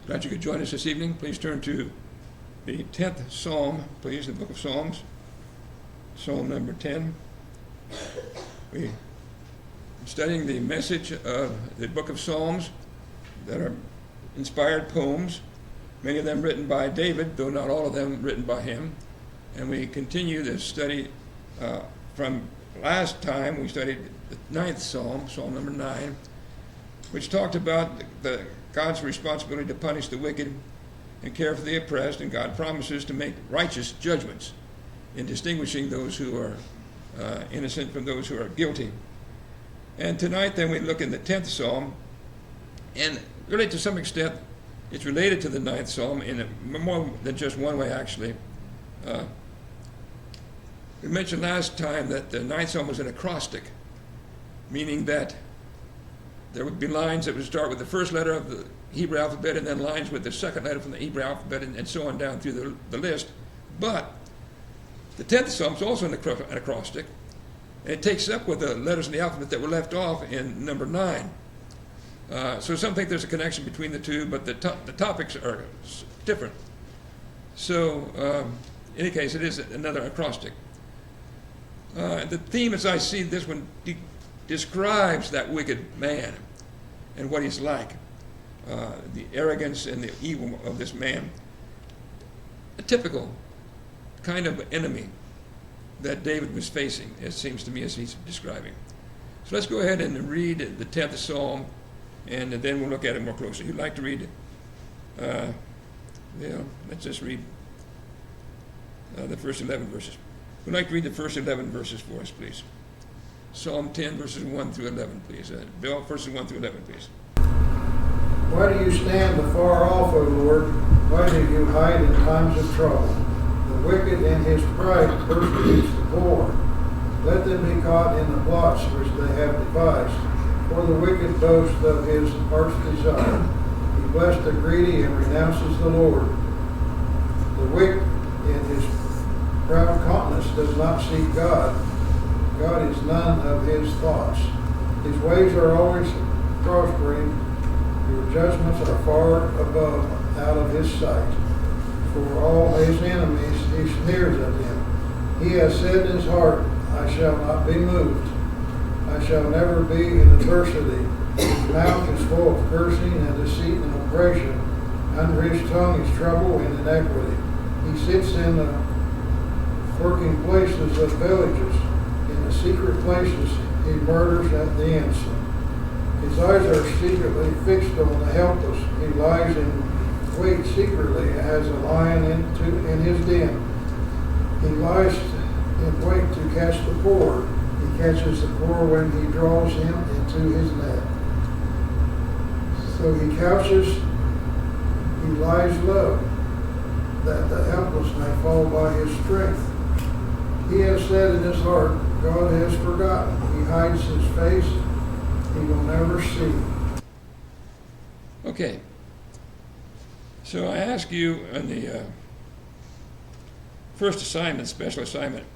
Glad you could join us this evening. Please turn to the 10th Psalm, please, the book of Psalms, Psalm number 10. We're studying the message of the book of Psalms that are inspired poems, many of them written by David, though not all of them written by him. And we continue this study from last time. We studied the 9th Psalm, Psalm number 9, which talked about God's responsibility to punish the wicked and care for the oppressed, and God promises to make righteous judgments in distinguishing those who are innocent from those who are guilty. And tonight then we look in the 10th Psalm, and really to some extent it's related to the 9th Psalm in more than just one way actually. We mentioned last time that the 9th Psalm was an acrostic, meaning that there would be lines that would start with the first letter of the Hebrew alphabet and then lines with the second letter from the Hebrew alphabet and so on down through the list. But the 10th Psalm is also an acrostic, and it takes up with the letters in the alphabet that were left off in number 9. So some think there's a connection between the two, but the topics are different. So in any case, it is another acrostic. The theme, as I see this one, describes that wicked man and what he's like, the arrogance and the evil of this man, a typical kind of enemy that David was facing, it seems to me, as he's describing. So let's go ahead and read the 10th Psalm, and then we'll look at it more closely. Who'd like to read it? Let's just read the first 11 verses. Who'd like to read the first 11 verses for us, please? Psalm 10, verses 1 through 11, please. Bill, verses 1 through 11, please. Why do you stand afar off, O Lord? Why do you hide in times of trouble? The wicked in his pride persecutes the poor. Let them be caught in the plots which they have devised. For the wicked boast of his heart's desire. He blesses the greedy and renounces the Lord. The wicked in his proud countenance does not seek God. God is none of his thoughts. His ways are always prospering. Your judgments are far above, out of his sight. For all his enemies he sneers at them. He has said in his heart, I shall not be moved. I shall never be in adversity. His mouth is full of cursing and deceit and oppression. Under his tongue is trouble and inequity. He sits in the working places of villages. In the secret places he murders at the innocent. His eyes are secretly fixed on the helpless. He lies in wait secretly as a lion in his den. He lies in wait to catch the poor. He catches the poor when he draws him into his net. So he couches, he lies low, that the helpless may fall by his strength. He has said in his heart, God has forgotten. He hides his face. He will never see. Okay. So I ask you on the first assignment, special assignment,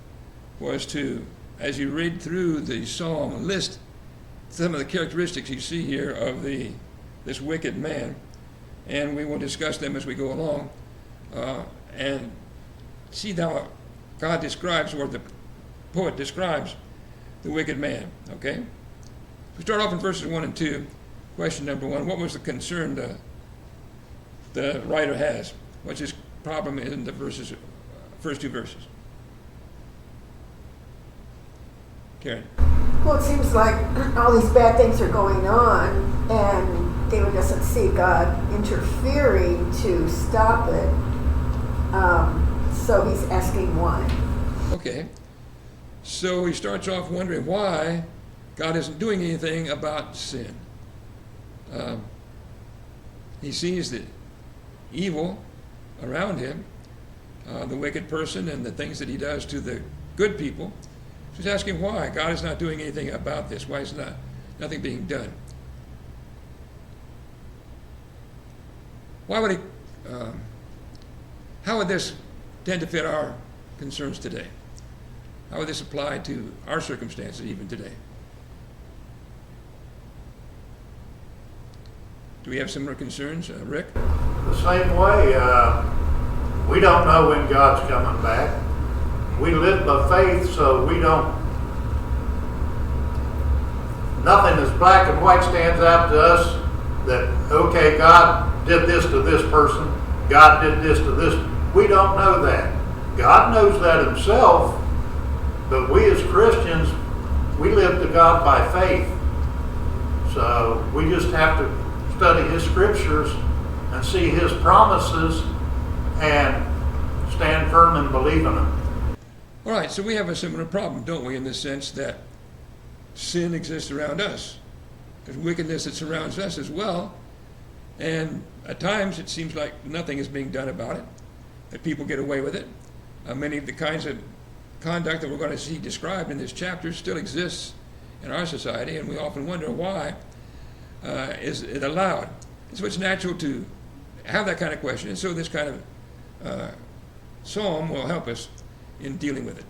was to, as you read through the psalm, list some of the characteristics you see here of this wicked man, and we will discuss them as we go along, and see how God describes, or the poet describes, the wicked man. Okay? We start off in verses 1 and 2. Question number 1, what was the concern the writer has? What's his problem in the first 2 verses? Karen. Well, it seems like all these bad things are going on, and David doesn't see God interfering to stop it. So he's asking why. Okay. So he starts off wondering why God isn't doing anything about sin. He sees the evil around him, the wicked person, and the things that he does to the good people. So he's asking why God is not doing anything about this. Why is nothing being done? Why would he? How would this tend to fit our concerns today? How would this apply to our circumstances even today? Do we have similar concerns, Rick? the same way. We don't know when God's coming back. We live by faith, so we don't. Nothing is black and white stands out to us that, okay, God did this to this person, God did this to this. We don't know that. God knows that himself, but we as Christians, we live to God by faith. So we just have to study his scriptures and see his promises and stand firm and believe in them. All right, so we have a similar problem, don't we, in the sense that sin exists around us. There's wickedness that surrounds us as well. And at times it seems like nothing is being done about it, that people get away with it. Many of the kinds of conduct that we're going to see described in this chapter still exists in our society, and we often wonder why is it allowed. And so it's natural to have that kind of question, and so this kind of psalm will help us in dealing with it.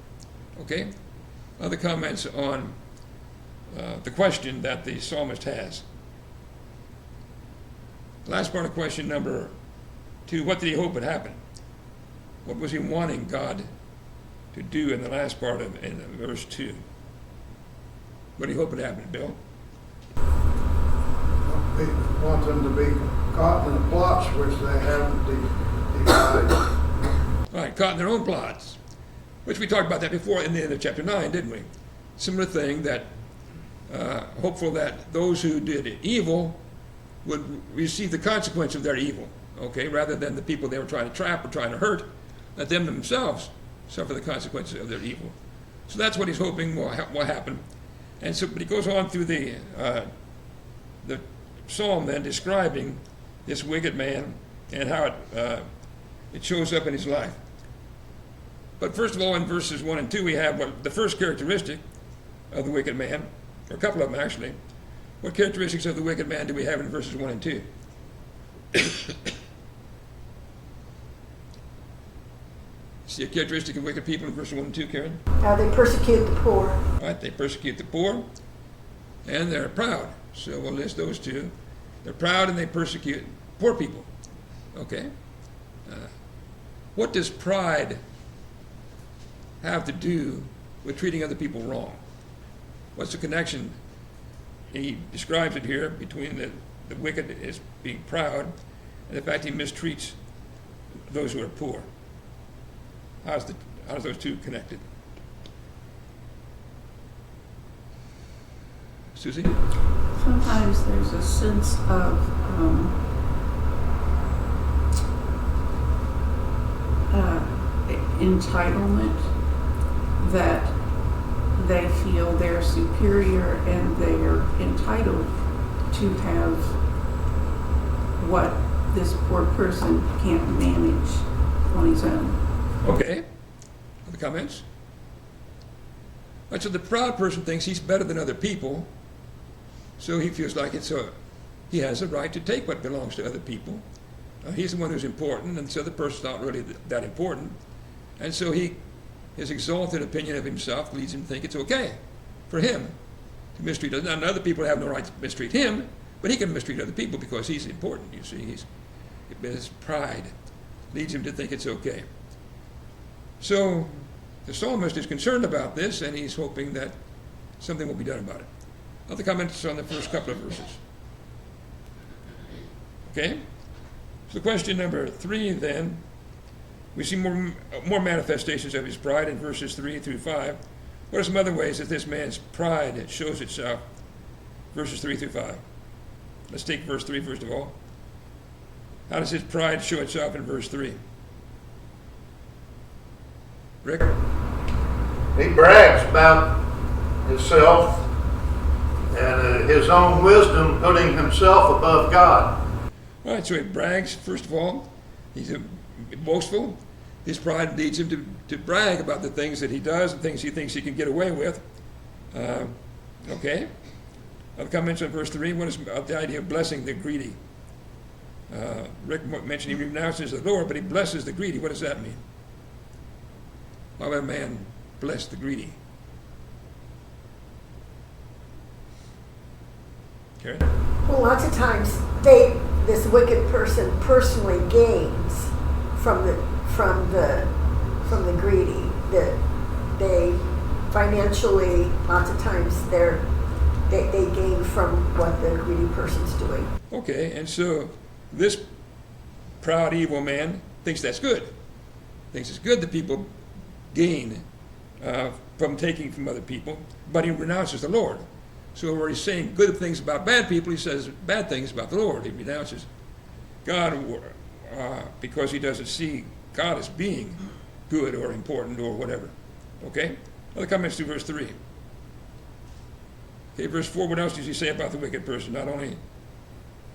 Okay? Other comments on the question that the psalmist has. The last part of question number 2, what did he hope would happen? What was he wanting God to do in the last part of in verse 2? What do you hope would happen, Bill? He wants them to be caught in the plots which they haven't devised. All right, caught in their own plots, which we talked about that before in the end of chapter 9, didn't we? Similar thing, that hopeful that those who did evil would receive the consequence of their evil, okay, rather than the people they were trying to trap or trying to hurt, let them themselves suffer the consequences of their evil. So that's what he's hoping will happen. And so, but he goes on through the psalm then, describing this wicked man and how it shows up in his life. But first of all, in verses 1 and 2, we have the first characteristic of the wicked man, or a couple of them actually. What characteristics of the wicked man do we have in verses 1 and 2? See a characteristic of wicked people in verses 1 and 2, Karen? They persecute the poor. All right, they persecute the poor, and they're proud. So we'll list those two. They're proud and they persecute poor people. Okay? What does pride have to do with treating other people wrong? What's the connection? He describes it here between the wicked as being proud and the fact he mistreats those who are poor. How's those two connected? Susie? Sometimes there's a sense of entitlement, that they feel they're superior and they're entitled to have what this poor person can't manage on his own. Okay. Other comments? All right, so the proud person thinks he's better than other people, so he feels like he has a right to take what belongs to other people. He's the one who's important, and so the person's not really that important. And so his exalted opinion of himself leads him to think it's okay for him to mistreat others. Now, other people have no right to mistreat him, but he can mistreat other people because he's important, you see. His pride leads him to think it's okay. So the psalmist is concerned about this, and he's hoping that something will be done about it. Other comments on the first couple of verses? Okay? So question number 3 then, we see more manifestations of his pride in verses 3 through 5. What are some other ways that this man's pride shows itself? Verses 3 through 5. Let's take verse 3 first of all. How does his pride show itself in verse 3? Rick? He brags about himself and his own wisdom, putting himself above God. All right, so he brags, first of all. He's boastful. His pride leads him to brag about the things that he does and things he thinks he can get away with. Okay. Other comments on verse 3. What is about the idea of blessing the greedy? Rick mentioned he renounces the Lord, but he blesses the greedy. What does that mean? Why would a man bless the greedy? Karen? Well, lots of times they this wicked person personally gains from the greedy. That they financially, lots of times they gain from what the greedy person's doing. Okay, and so this proud, evil man thinks that's good. Thinks it's good that people gain from taking from other people, but he renounces the Lord. So where he's saying good things about bad people, he says bad things about the Lord. He renounces God because he doesn't see God as being good or important or whatever. Okay? Other comments to verse 3. Okay, verse 4, what else does he say about the wicked person? Not only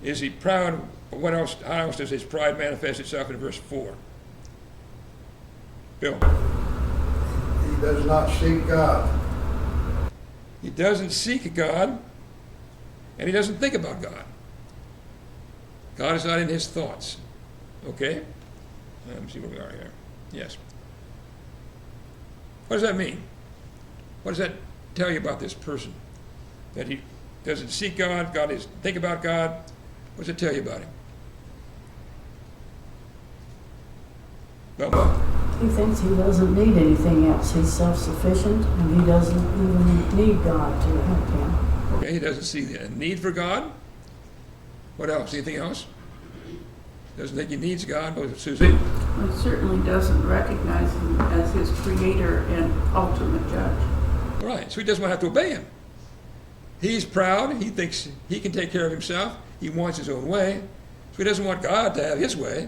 is he proud, but what else? How else does his pride manifest itself in verse 4? Bill. He does not seek God. He doesn't seek God, and he doesn't think about God. God is not in his thoughts. Okay? Let me see where we are here. Yes. What does that mean? What does that tell you about this person? That he doesn't seek God, God doesn't think about God. What does it tell you about him? Well, He thinks he doesn't need anything else. He's self-sufficient, and he doesn't even need God to help him. okay, he doesn't see the need for God. What else? Anything else? Doesn't think he needs God. What was it, Susie? Well, he certainly doesn't recognize him as his creator and ultimate judge. All right, so he doesn't want to have to obey him. He's proud. He thinks he can take care of himself. He wants his own way. So he doesn't want God to have his way.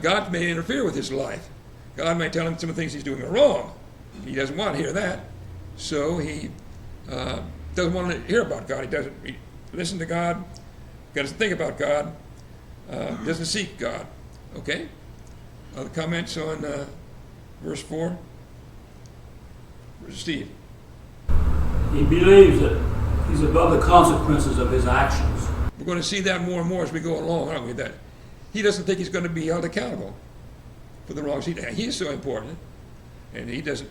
God may interfere with his life. God may tell him some of the things he's doing are wrong. He doesn't want to hear that. So he doesn't want to hear about God. He doesn't listen to God. He doesn't think about God. Doesn't seek God. Okay? Other comments on verse 4? Steve. He believes that he's above the consequences of his actions. We're going to see that more and more as we go along, aren't we? That he doesn't think he's going to be held accountable for the wrongs he did. He's so important, and he doesn't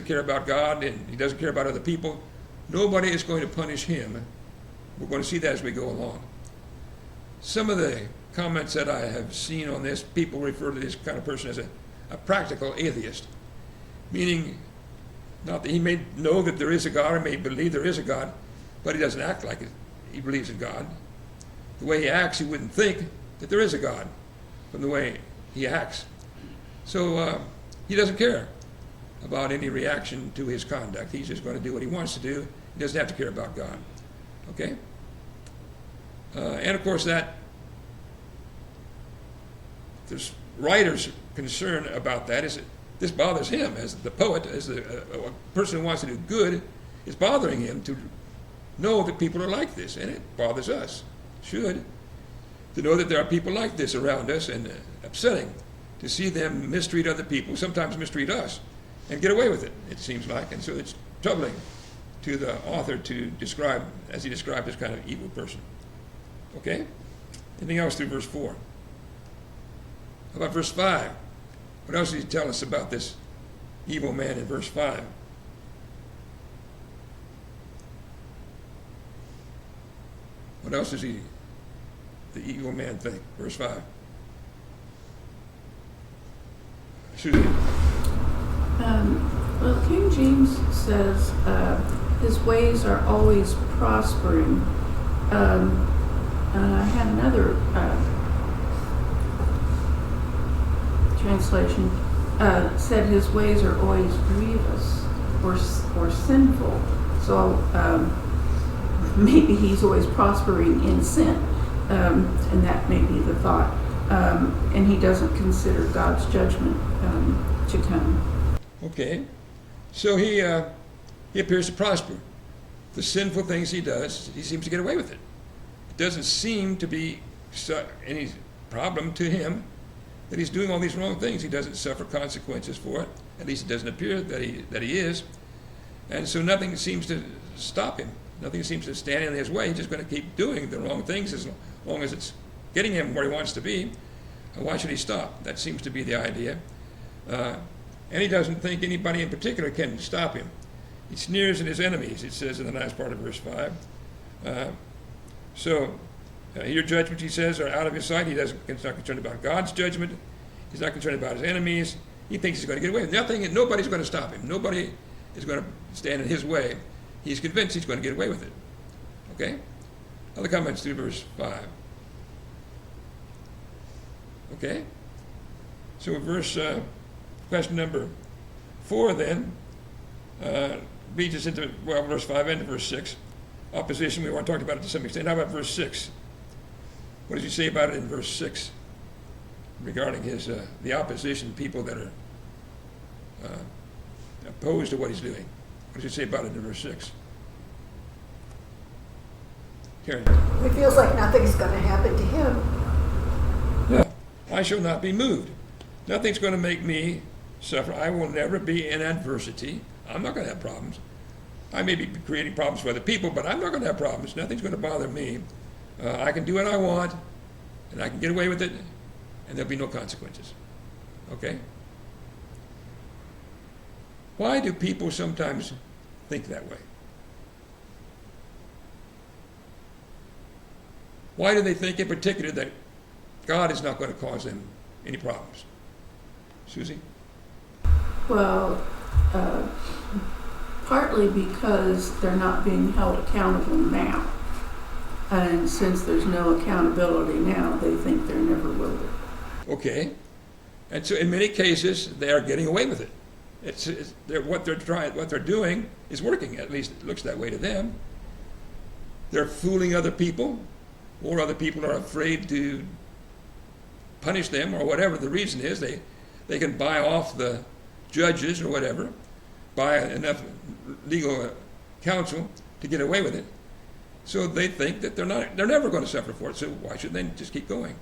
care about God, and he doesn't care about other people. Nobody is going to punish him. We're going to see that as we go along. Some of the comments that I have seen on this, people refer to this kind of person as a practical atheist, meaning not that he may know that there is a God or may believe there is a God, but he doesn't act like he believes in God. The way he acts, he wouldn't think that there is a God from the way he acts. So he doesn't care about any reaction to his conduct. He's just going to do what he wants to do. He doesn't have to care about God. Okay? And of course that there's writers' concern about that is that this bothers him as the poet, as a person who wants to do good. It's bothering him to know that people are like this, and it bothers us. Should. To know that there are people like this around us, and upsetting to see them mistreat other people, sometimes mistreat us, and get away with it, it seems like. And so it's troubling to the author to describe, as he described, this kind of evil person. Okay? Anything else through verse 4? How about verse 5? What else does he tell us about this evil man in verse 5? What else does the evil man think? Verse 5. Susie. Well, King James says his ways are always prospering. I had another translation said his ways are always grievous or sinful. So maybe he's always prospering in sin, and that may be the thought. And he doesn't consider God's judgment to come. Okay. So he appears to prosper. The sinful things he does, he seems to get away with it. It doesn't seem to be any problem to him that he's doing all these wrong things. He doesn't suffer consequences for it. At least it doesn't appear that he is. And so nothing seems to stop him. Nothing seems to stand in his way. He's just going to keep doing the wrong things as long as it's getting him where he wants to be. Why should he stop? That seems to be the idea. And he doesn't think anybody in particular can stop him. He sneers at his enemies, it says in the last part of verse 5. So Your judgments, he says, are out of his sight. He's not concerned about God's judgment. He's not concerned about his enemies. He thinks he's going to get away with nothing. Nobody's going to stop him. Nobody is going to stand in his way. He's convinced he's going to get away with it. Okay? Other comments through verse 5. Okay? So question number 4 then leads us into, verse 5 and verse 6. Opposition, we already talked about it to some extent. How about verse 6? What does he say about it in verse 6 regarding the opposition, people that are opposed to what he's doing? What does he say about it in verse 6? Karen. It feels like nothing's going to happen to him. Yeah. I shall not be moved. Nothing's going to make me suffer. I will never be in adversity. I'm not going to have problems. I may be creating problems for other people, but I'm not going to have problems. Nothing's going to bother me. I can do what I want, and I can get away with it, and there'll be no consequences. Okay? Why do people sometimes think that way? Why do they think in particular that God is not going to cause them any problems? Susie? Well, partly because they're not being held accountable now. And since there's no accountability now, they think there never will be. Okay. And so in many cases, they are getting away with it. What they're doing is working. At least it looks that way to them. They're fooling other people, or other people are afraid to punish them, or whatever the reason is. They can buy off the judges or whatever, buy enough legal counsel to get away with it. So they think that they're never going to suffer for it. So why should they just keep going?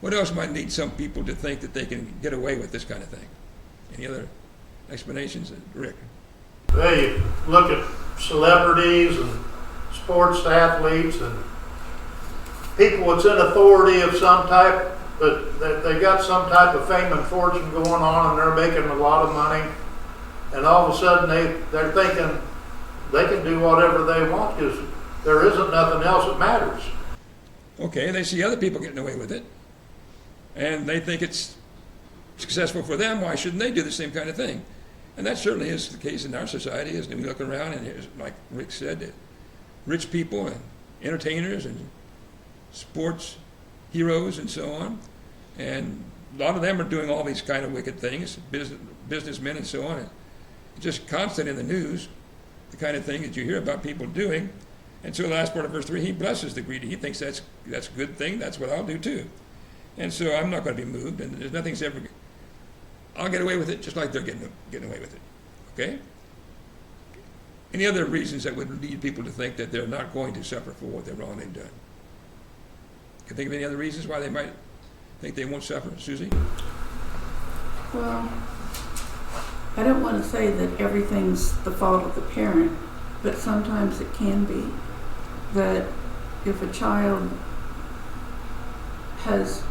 What else might lead some people to think that they can get away with this kind of thing? Any other explanations, Rick? They look at celebrities and sports athletes and people that's in authority of some type, that they got some type of fame and fortune going on, and they're making a lot of money, and all of a sudden they're thinking they can do whatever they want because there isn't nothing else that matters. Okay, they see other people getting away with it, and they think it's successful for them. Why shouldn't they do the same kind of thing? And that certainly is the case in our society, isn't it? We look around, and like Rick said, rich people and entertainers and sports heroes and so on, and a lot of them are doing all these kind of wicked things, businessmen and so on. It's just constant in the news, the kind of thing that you hear about people doing. And so the last part of verse 3, he blesses the greedy. He thinks that's a good thing. That's what I'll do too. And so I'm not going to be moved, and there's nothing's ever. I'll get away with it just like they're getting away with it. Okay? Any other reasons that would lead people to think that they're not going to suffer for what they're wrong they've done? Can you think of any other reasons why they might think they won't suffer? Susie? Well, I don't want to say that everything's the fault of the parent, but sometimes it can be. That if a child has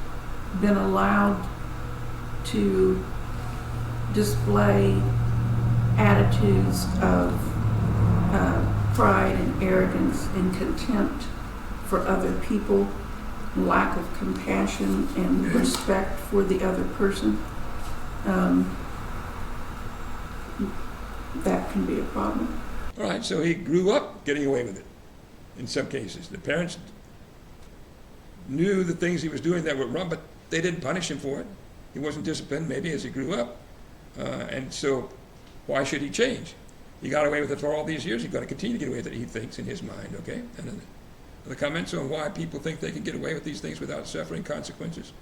been allowed to display attitudes of pride and arrogance and contempt for other people, lack of compassion and respect for the other person, that can be a problem. All right, so he grew up getting away with it in some cases. The parents knew the things he was doing that were wrong, but they didn't punish him for it. He wasn't disciplined maybe as he grew up. And so why should he change? He got away with it for all these years. He's going to continue to get away with it, he thinks, in his mind, okay? And the comments on why people think they can get away with these things without suffering consequences?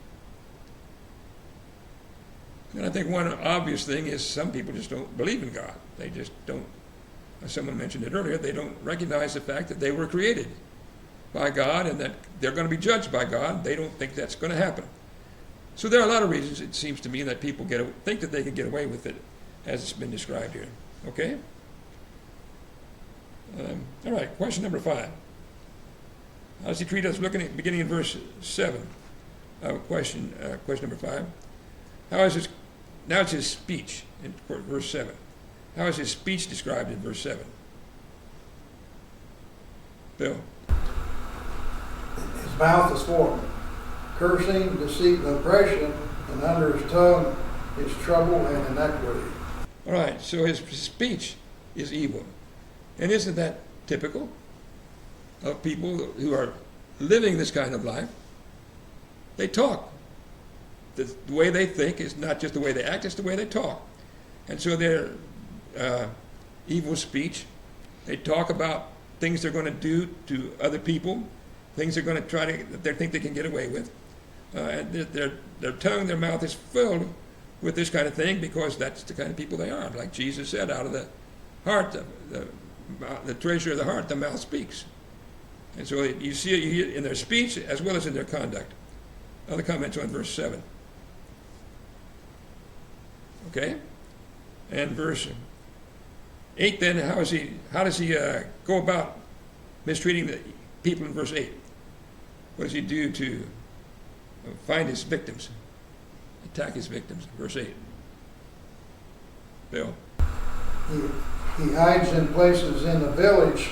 And I think one obvious thing is some people just don't believe in God. They just don't, as someone mentioned it earlier, they don't recognize the fact that they were created by God and that they're going to be judged by God. They don't think that's going to happen. So there are a lot of reasons, it seems to me, that people think that they can get away with it, as it's been described here. Okay? All right, question number 5. How does he treat us? Beginning in verse 7. Question number 5. Now it's his speech in verse 7. How is his speech described in verse 7? Bill? His mouth is formed, cursing, deceit, and oppression, and under his tongue is trouble and iniquity. All right, so his speech is evil. And isn't that typical of people who are living this kind of life? They talk. The way they think is not just the way they act, it's the way they talk. And so their evil speech, they talk about things they're going to do to other people, things they're going to that they think they can get away with. And their tongue, their mouth is filled with this kind of thing because that's the kind of people they are. Like Jesus said, out of the heart, the treasure of the heart, the mouth speaks. And so you see it in their speech as well as in their conduct. Other comments on verse 7. Okay? And verse 8 then, how does he go about mistreating the people in verse 8? What does he do to find his victims, attack his victims? Verse 8. Bill. He hides in places in the village,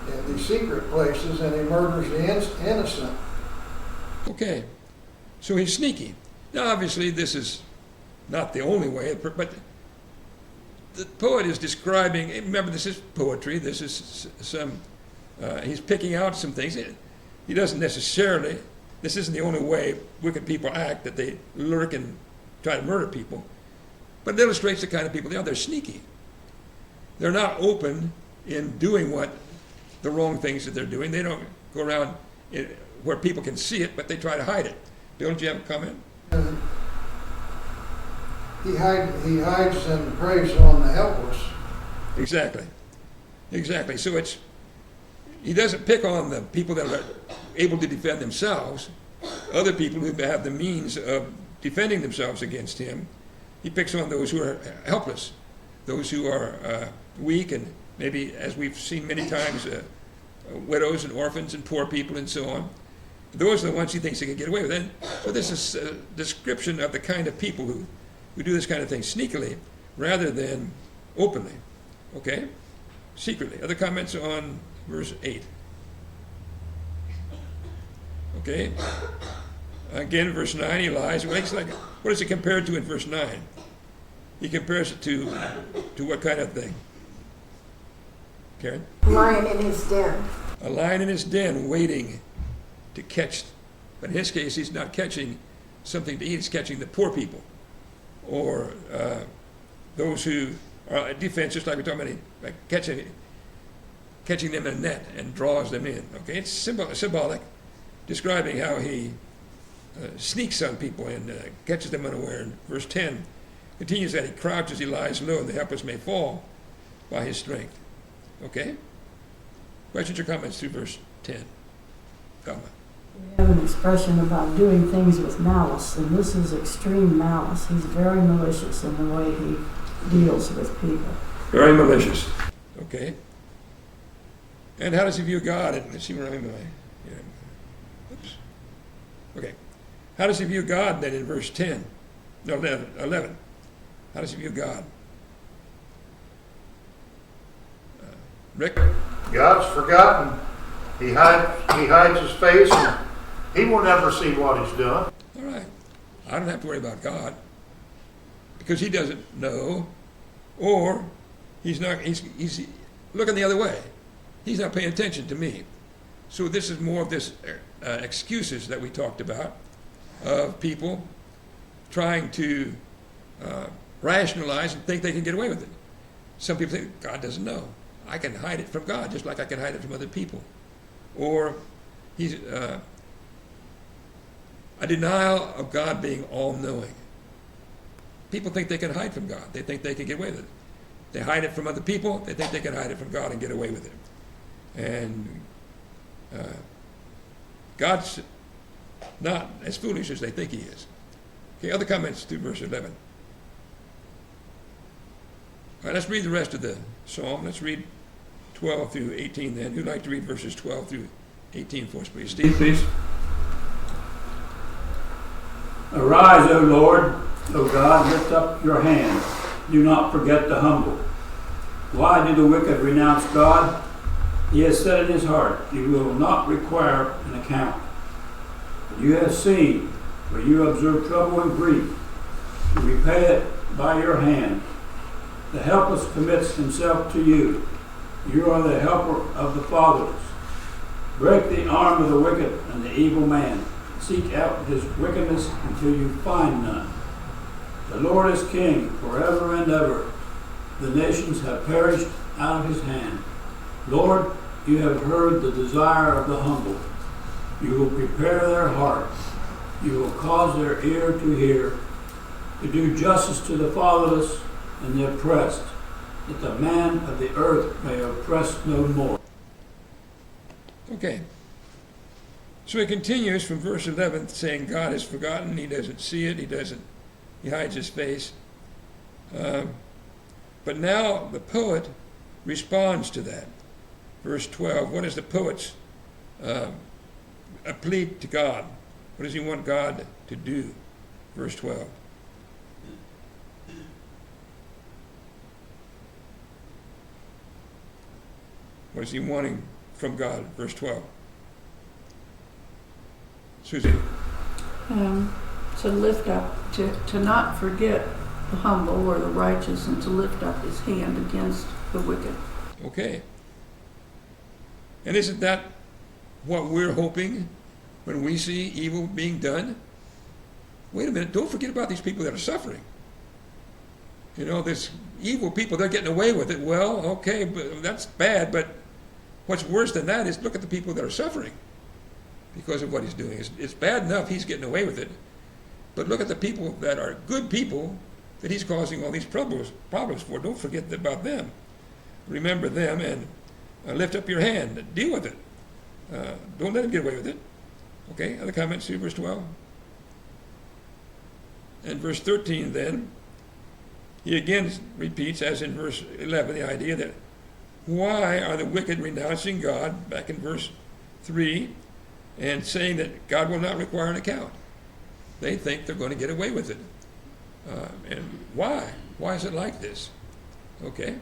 in the secret places, and he murders the innocent. Okay, so he's sneaky. Now, obviously, this is not the only way, but the poet is describing, remember, this is poetry, this is he's picking out some things. He doesn't necessarily, this isn't the only way wicked people act, that they lurk and try to murder people, but it illustrates the kind of people they are. They're sneaky. They're not open in doing the wrong things that they're doing. They don't go around where people can see it, but they try to hide it. Bill, do you have a comment? He hides and preys on the helpless. Exactly. So he doesn't pick on the people that are able to defend themselves, other people who have the means of defending themselves against him. He picks on those who are helpless, those who are weak, and maybe, as we've seen many times, widows and orphans and poor people and so on. Those are the ones he thinks he can get away with. And so this is a description of the kind of people who do this kind of thing sneakily rather than openly. Okay? Secretly. Other comments on verse 8? Okay? Again, verse 9, he lies. What is it compared to in verse 9? He compares it to what kind of thing? Karen? Lion in his den. A lion in his den waiting to catch. But in his case, he's not catching something to eat. He's catching the poor people or those who are defense, just like we're talking about, like catching them in a net and draws them in. Okay, it's symbolic, describing how he sneaks on people and catches them unaware. And verse 10 continues that he crouches, he lies low, and the helpless may fall by his strength. Okay? Questions or comments through verse 10? Come on. We have an expression about doing things with malice, and this is extreme malice. He's very malicious in the way he deals with people. Very malicious. Okay. And how does he view God? And let's see where I'm going. Oops. Okay. How does he view God then in verse 10? No, 11. How does he view God? Rick? God's forgotten. He hides his face, and he will never see what he's doing. All right. I don't have to worry about God because he doesn't know, or he's looking the other way. He's not paying attention to me. So this is more of this excuses that we talked about of people trying to rationalize and think they can get away with it. Some people think God doesn't know. I can hide it from God just like I can hide it from other people. Or he's a denial of God being all-knowing. People think they can hide from God. They think they can get away with it. They hide it from other people. They think they can hide it from God and get away with it. And God's not as foolish as they think he is. Okay, other comments to verse 11. All right, let's read the rest of the psalm. Let's read 12 through 18 then. Who'd like to read verses 12 through 18 for us, please? Steve, please. Arise, O Lord, O God, lift up your hand. Do not forget the humble. Why do the wicked renounce God? He has said in his heart, you will not require an account. But you have seen, for you observe trouble and grief, to repay it by your hand. The helpless commits himself to you. You are the helper of the fatherless. Break the arm of the wicked and the evil man. Seek out his wickedness until you find none. The Lord is king forever and ever. The nations have perished out of his hand. Lord, you have heard the desire of the humble. You will prepare their heart. You will cause their ear to hear, to do justice to the fatherless and the oppressed, that the man of the earth may oppress no more. Okay. So he continues from verse 11 saying God has forgotten, he doesn't see it, he hides his face. But now the poet responds to that. Verse 12, what is the poet's a plea to God? What does he want God to do? Verse 12. What is he wanting from God? Verse 12. Susie. To lift up, to not forget the humble or the righteous, and to lift up his hand against the wicked. Okay. And isn't that what we're hoping when we see evil being done? Wait a minute, don't forget about these people that are suffering. You know, this evil people, they're getting away with it. Well, okay, but that's bad, but what's worse than that is look at the people that are suffering because of what he's doing. It's bad enough he's getting away with it, but look at the people that are good people that he's causing all these problems for. Don't forget about them. Remember them and lift up your hand. Deal with it. Don't let him get away with it. Okay, other comments to verse 12? And verse 13 then, he again repeats, as in verse 11, the idea that why are the wicked renouncing God, back in verse 3, and saying that God will not require an account? They think they're going to get away with it. And why? Why is it like this? Okay.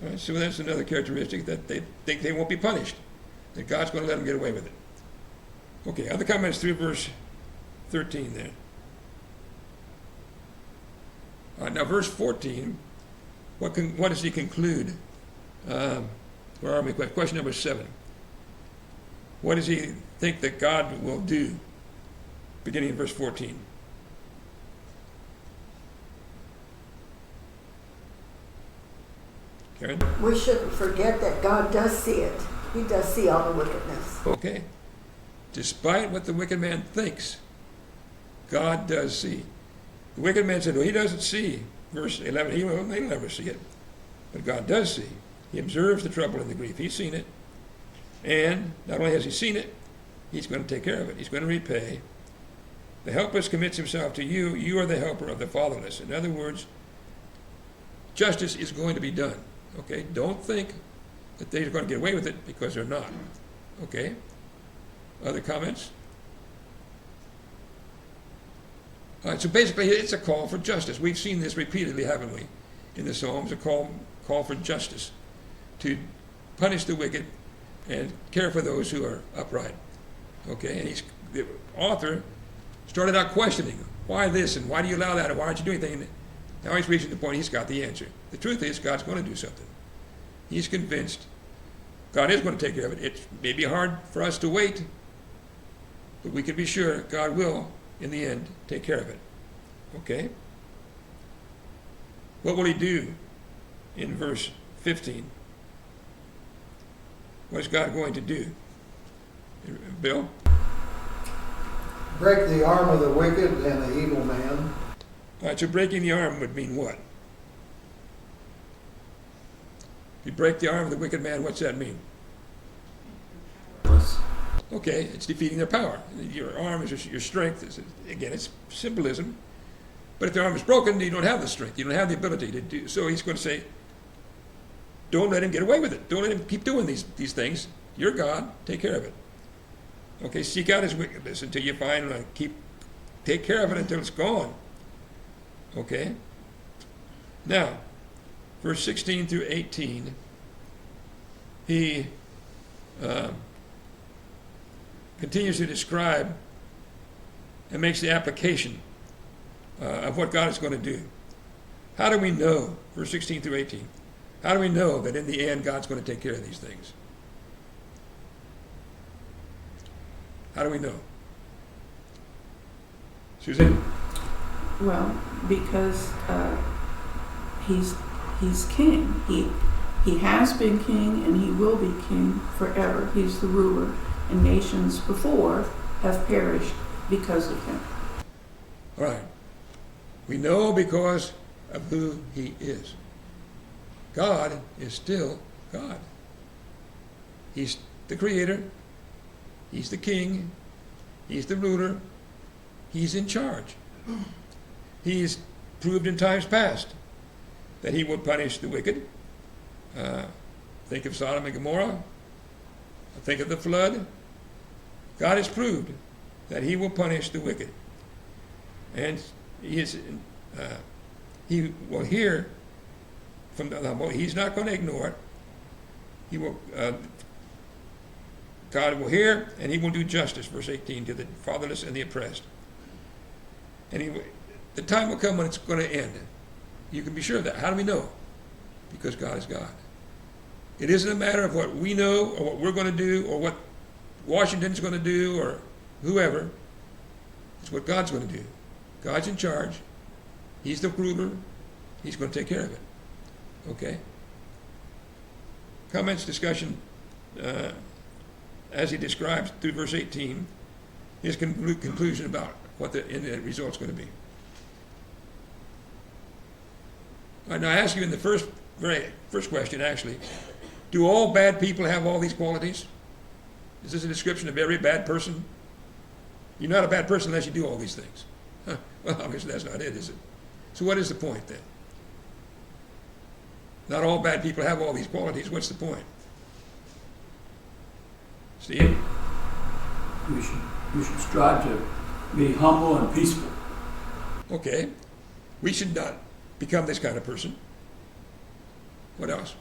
All right, so that's another characteristic, that they think they won't be punished, that God's going to let them get away with it. Okay, other comments through verse 13 there. All right, now verse 14, what does he conclude? Where are we? Question number 7. What does he think that God will do? Beginning in verse 14. Karen? We shouldn't forget that God does see it. He does see all the wickedness. Okay. Despite what the wicked man thinks, God does see. The wicked man said, well, he doesn't see. Verse 11, he'll never see it. But God does see. He observes the trouble and the grief. He's seen it. And not only has he seen it, he's going to take care of it. He's going to repay. The helpless commits himself to you. You are the helper of the fatherless. In other words, justice is going to be done. Okay? Don't think that they're going to get away with it, because they're not. Okay? Other comments? All right, so basically it's a call for justice. We've seen this repeatedly, haven't we, in the Psalms, a call for justice, to punish the wicked and care for those who are upright. Okay, and the author started out questioning, why this, and why do you allow that, and why aren't you doing anything? And now he's reaching the point he's got the answer. The truth is, God's going to do something. He's convinced God is going to take care of it. It may be hard for us to wait, but we can be sure God will, in the end, take care of it. Okay? What will he do in verse 15? What is God going to do? Bill? Break the arm of the wicked and the evil man. All right, so breaking the arm would mean what? If you break the arm of the wicked man, what's that mean? Okay, it's defeating their power. Your arm is your strength. Again, it's symbolism. But if the arm is broken, you don't have the strength. You don't have the ability to do. So he's going to say, don't let him get away with it. Don't let him keep doing these things. You're God. Take care of it. Okay, seek out his wickedness until you find, take care of it until it's gone. Okay? Now, verse 16 through 18. he continues to describe and makes the application of what God is going to do. How do we know, verse 16 through 18, how do we know that in the end God's going to take care of these things? How do we know? Susan? Well, because he's king. He has been king and he will be king forever. He's the ruler, and nations before have perished because of him. All right. We know because of who he is. God is still God. He's the creator. He's the king. He's the ruler. He's in charge. He's proved in times past that he will punish the wicked. Think of Sodom and Gomorrah. Think of the flood. God has proved that he will punish the wicked. And he will hear from the humble. He's not going to ignore it. He will, God will hear, and he will do justice, verse 18, to the fatherless and the oppressed. And the time will come when it's going to end. You can be sure of that. How do we know? Because God is God. It isn't a matter of what we know or what we're going to do or what Washington's going to do or whoever. It's what God's going to do. God's in charge. He's the ruler. He's going to take care of it. Okay? Comments, discussion, as he describes through verse 18, his conclusion about what the end result's going to be. All right, now I ask you in the very first question, actually, do all bad people have all these qualities? Is this a description of every bad person? You're not a bad person unless you do all these things. Huh. Well, obviously that's not it, is it? So what is the point then? Not all bad people have all these qualities. What's the point? Steve? We should strive to be humble and peaceful. Okay. We should not become this kind of person. What else?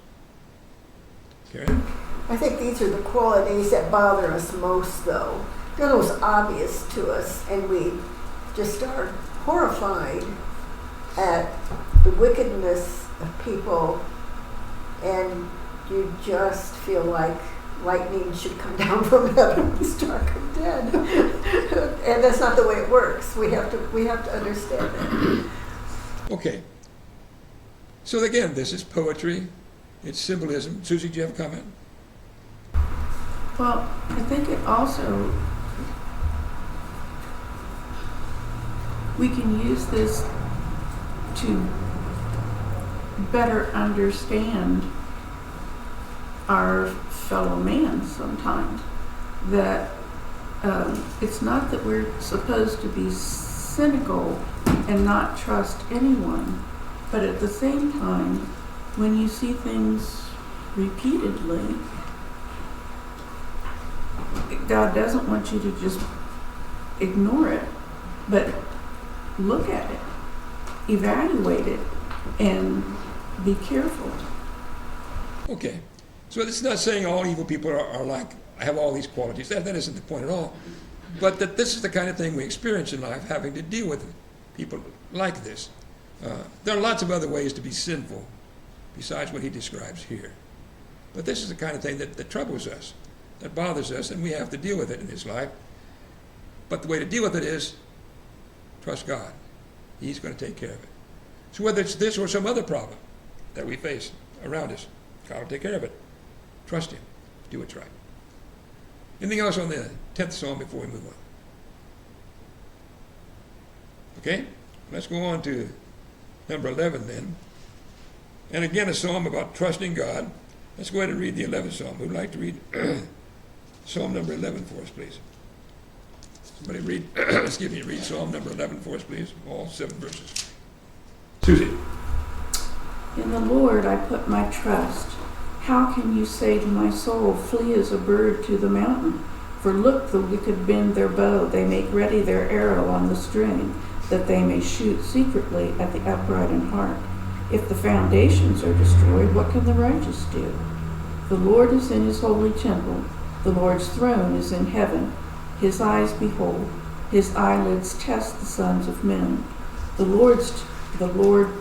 Karen? I think these are the qualities that bother us most, though. They're those obvious to us, and we just are horrified at the wickedness of people, and you just feel like lightning should come down from heaven and strike them dead. And that's not the way it works. We have to understand that. Okay. So again, this is poetry. It's symbolism. Susie, do you have a comment? Well, I think it also, we can use this to better understand our fellow man sometimes. That it's not that we're supposed to be cynical and not trust anyone, but at the same time, when you see things repeatedly, God doesn't want you to just ignore it, but look at it, evaluate it, and be careful. Okay. So it's not saying all evil people are like, have all these qualities. That isn't the point at all. But that this is the kind of thing we experience in life, having to deal with people like this. There are lots of other ways to be sinful besides what he describes here. But this is the kind of thing that troubles us, that bothers us, and we have to deal with it in this life. But the way to deal with it is trust God. He's going to take care of it. So whether it's this or some other problem that we face around us, God will take care of it. Trust him. Do what's right. Anything else on the 10th Psalm before we move on? Okay? Let's go on to number 11 then. And again, a psalm about trusting God. Let's go ahead and read the 11th Psalm. Who'd like to read Psalm number 11 for us, please? Somebody read, read Psalm number 11 for us, please. All 7 verses. Susie. In the Lord I put my trust. How can you say to my soul, flee as a bird to the mountain? For look, the wicked bend their bow. They make ready their arrow on the string, that they may shoot secretly at the upright in heart. If the foundations are destroyed, what can the righteous do? The Lord is in his holy temple. The Lord's throne is in heaven. His eyes behold. His eyelids test the sons of men. The Lord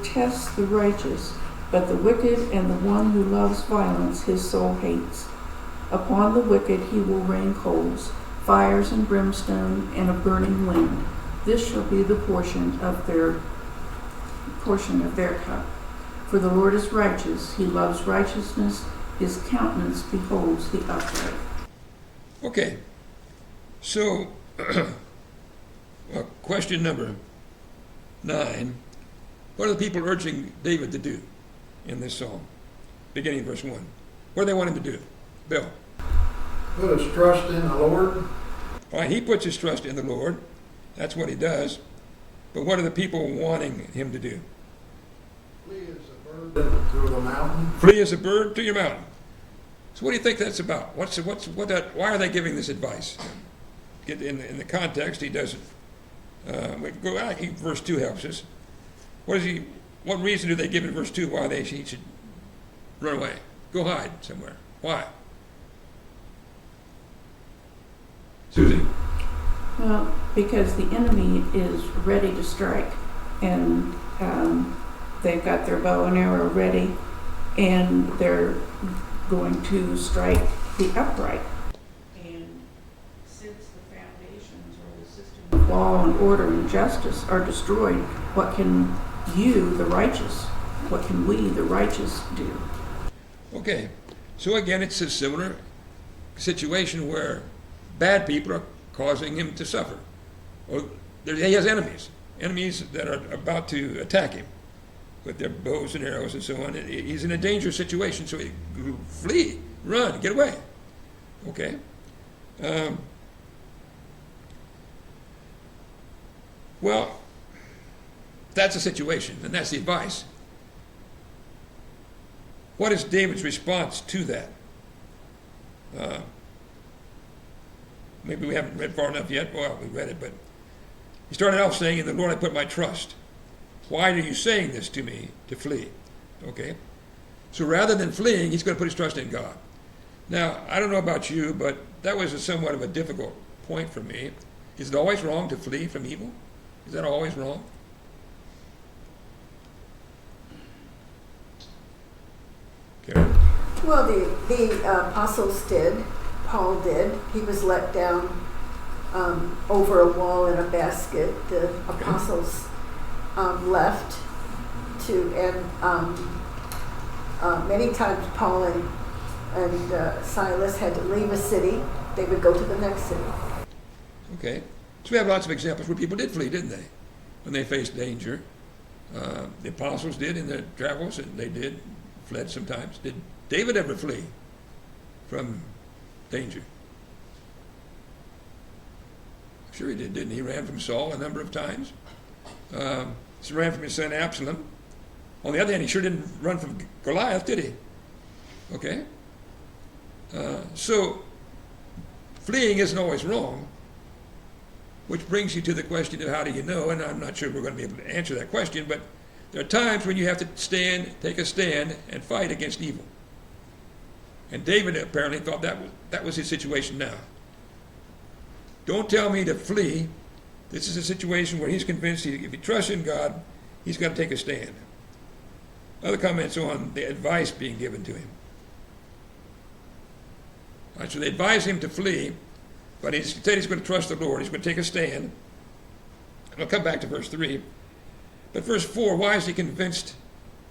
tests the righteous, but the wicked and the one who loves violence his soul hates. Upon the wicked he will rain coals, fires and brimstone, and a burning wind. This shall be the portion of their cup. For the Lord is righteous, he loves righteousness, his countenance beholds the upright. Okay, so question number 9. What are the people urging David to do in this psalm? Beginning of verse 1. What do they want him to do? Bill? Put his trust in the Lord. All right, he puts his trust in the Lord. That's what he does. But what are the people wanting him to do? Flee as a bird through the mountain. Flee as a bird to your mountain. So what do you think that's about? Why are they giving this advice? In the context, he doesn't. Verse 2 helps us. What reason do they give in verse 2 why he should run away? Go hide somewhere. Why? Susie? Well, because the enemy is ready to strike, and they've got their bow and arrow ready, and they're going to strike the upright. And since the foundations or the system of law and order and justice are destroyed, what can you, the righteous, what can we, the righteous, do? Okay, so again, it's a similar situation where bad people are causing him to suffer. Or he has enemies that are about to attack him with their bows and arrows and so on. He's in a dangerous situation, so he flee, run, get away. Okay. Well, that's the situation, and that's the advice. What is David's response to that? Maybe we haven't read far enough yet. Well, we read it, but he started off saying, "In the Lord I put my trust." Why are you saying this to me to flee? Okay. So rather than fleeing, he's going to put his trust in God. Now, I don't know about you, but that was somewhat of a difficult point for me. Is it always wrong to flee from evil? Is that always wrong? Karen? Well, the apostles did. Paul did. He was let down over a wall in a basket. The apostles left and many times Paul and Silas had to leave a city. They would go to the next city. Okay. So we have lots of examples where people did flee, didn't they? When they faced danger. The apostles did in their travels, and they fled sometimes. Did David ever flee from danger? Sure he did, didn't he? He ran from Saul a number of times. He ran from his son Absalom. On the other hand, he sure didn't run from Goliath, did he? Okay. So fleeing isn't always wrong, which brings you to the question of how do you know, and I'm not sure we're going to be able to answer that question, but there are times when you have to take a stand and fight against evil. And David apparently thought that was his situation now. Don't tell me to flee. This is a situation where he's convinced if he trusts in God, he's got to take a stand. Other comments on the advice being given to him. All right, so they advise him to flee, but he said he's going to trust the Lord. He's going to take a stand. And I'll come back to verse 3. But verse 4, why is he convinced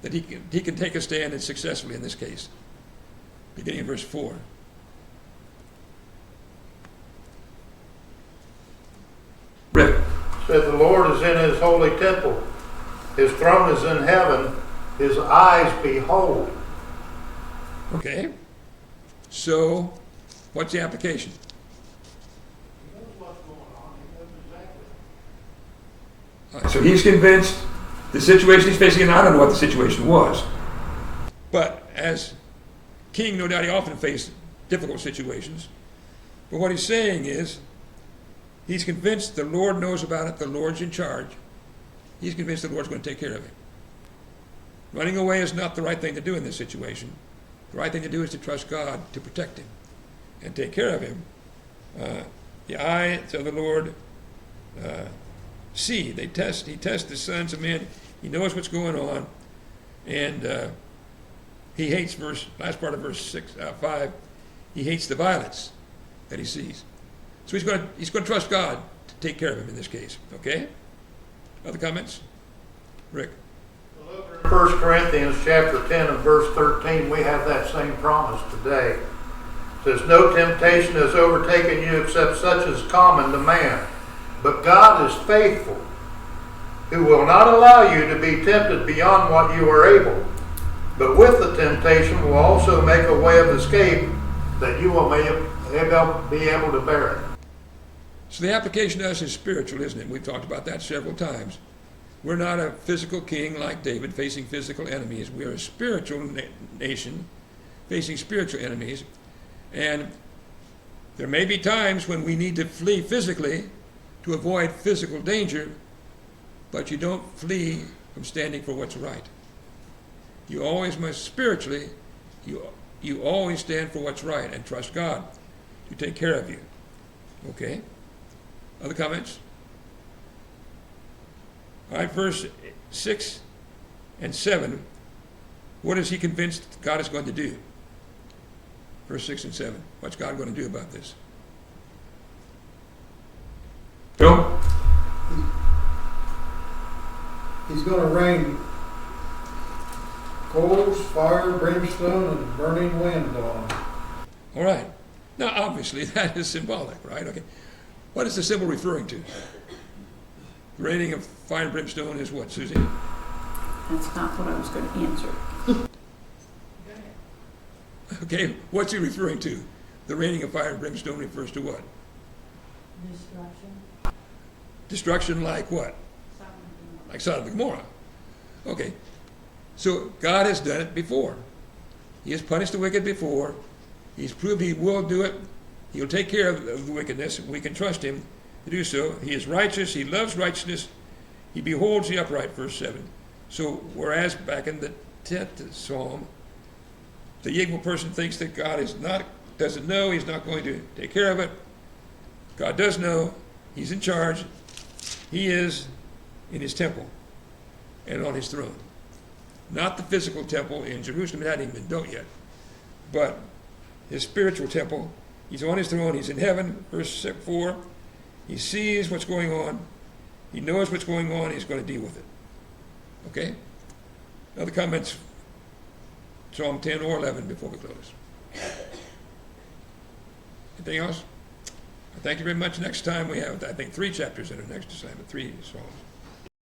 that he can take a stand and successfully in this case? Beginning in verse 4. Rick. Said the Lord is in his holy temple. His throne is in heaven. His eyes behold. Okay. So, what's the application? He knows what's going on. He knows exactly. All right, so he's convinced the situation he's facing, and I don't know what the situation was. But as king, no doubt he often faced difficult situations. But what he's saying is, he's convinced the Lord knows about it, the Lord's in charge. He's convinced the Lord's going to take care of him. Running away is not the right thing to do in this situation. The right thing to do is to trust God to protect him and take care of him. The eyes of the Lord see. He tests the sons of men. He knows what's going on. And he hates last part of verse 5. He hates the violence that he sees. So he's going to trust God to take care of him in this case. Okay? Other comments? Rick? Over in 1 Corinthians chapter 10 and verse 13, we have that same promise today. It says, no temptation has overtaken you except such as is common to man. But God is faithful, who will not allow you to be tempted beyond what you are able, but with the temptation will also make a way of escape that you will be able to bear it. So the application to us is spiritual, isn't it? We've talked about that several times. We're not a physical king like David facing physical enemies. We are a spiritual nation facing spiritual enemies. And there may be times when we need to flee physically to avoid physical danger, but you don't flee from standing for what's right. You always must spiritually, you always stand for what's right and trust God to take care of you. Okay? Other comments? All right, verse 6 and 7. What is he convinced God is going to do? Verse 6 and 7. What's God going to do about this? Joe? He's going to rain coals, fire, brimstone, and burning wind on them. All right. Now, obviously, that is symbolic, right? Okay. What is the symbol referring to? The raining of fire and brimstone is what, Susie? That's not what I was going to answer. Okay, what's he referring to? The raining of fire and brimstone refers to what? Destruction. Destruction like what? Like Sodom and Gomorrah. Okay. So God has done it before. He has punished the wicked before. He's proved he will do it. He'll take care of the wickedness. We can trust him to do so. He is righteous. He loves righteousness. He beholds the upright, verse 7. So whereas back in the 10th Psalm, the evil person thinks that God doesn't know, he's not going to take care of it. God does know. He's in charge. He is in his temple and on his throne. Not the physical temple in Jerusalem, it hadn't even been built yet, but his spiritual temple. He's on his throne, he's in heaven, verse 4. He sees what's going on, he knows what's going on, he's going to deal with it. Okay? Other comments, Psalm 10 or 11 before we close. Anything else? Thank you very much. Next time we have, I think, 3 chapters that are next assignment, 3 Psalms.